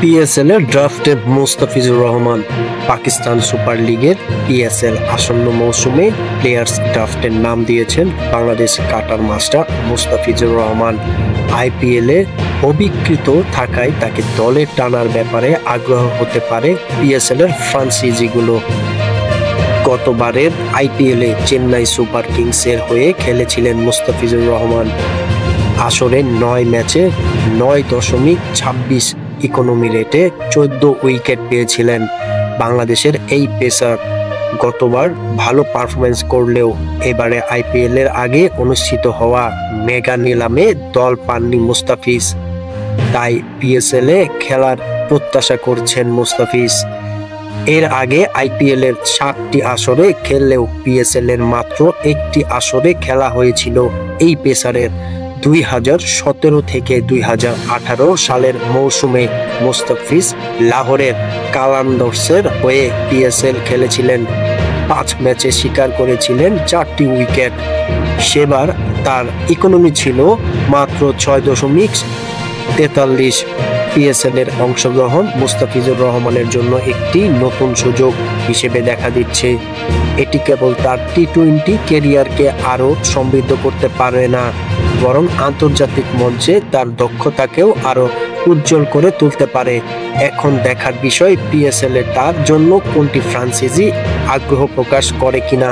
PSL এর ড্রাফটে Mustafizur Rahman. Pakistan super লিগের PSL আসন্ন মৌসুমে প্লেয়ার্স ড্রাফটের নাম দিয়েছেন বাংলাদেশ কাটার মাস্টার মুস্তাফিজুর রহমান। আইপিএলে অবিকৃত থাকায় তাকে দলে টানার ব্যাপারে আগ্রহ হতে পারে পিএসএল এর ফ্রাঞ্চাইজিগুলো। গতবারের আইপিএলে চেন্নাই সুপার কিংসের হয়ে খেলেছিলেন মুস্তাফিজুর রহমান। আসরে 9 ম্যাচে 9.26 ইকোনমি রেটে 14 উইকেট পেয়েছিলেন। বাংলাদেশের এই পেসার গতবার ভালো পারফরমেন্স করলেও এবারে আইপিএল এর আগে অনুষ্ঠিত হওয়া মেগা নিলামে দল পাননি মুস্তাফিজ। তাই পিএসএল এ খেলার প্রত্যাশা করছেন মুস্তাফিজ। এর আগে আইপিএল এর 7টি আসরে খেললেও পিএসএল এর মাত্র একটি আসরে খেলা হয়েছিল এই পেসারের। 2017 থেকে 2018 সালের মৌসুমে মুস্তাফিজ লাহোরের কালান্দার্সের হয়ে পিএসএল খেলেছিলেন। 5 ম্যাচে শিকার করেছিলেন 4টি উইকেট। সেবার তার ইকোনমি ছিল মাত্র 6.43। পিএসএল এর অংশগ্রহণ মুস্তাফিজুর রহমানের জন্য একটি নতুন সুযোগ হিসেবে দেখা দিচ্ছে। এটি কেবল তার টি-20 ক্যারিয়ারকে আরও সমৃদ্ধ করতে পারে না, বরং আন্তর্জাতিক মঞ্চে তার দক্ষতাকেও আরও উজ্জ্বল করে তুলতে পারে। এখন দেখার বিষয় পিএসএল এ তার জন্য কোনটি ফ্রাঞ্চাইজি আগ্রহ প্রকাশ করে কিনা।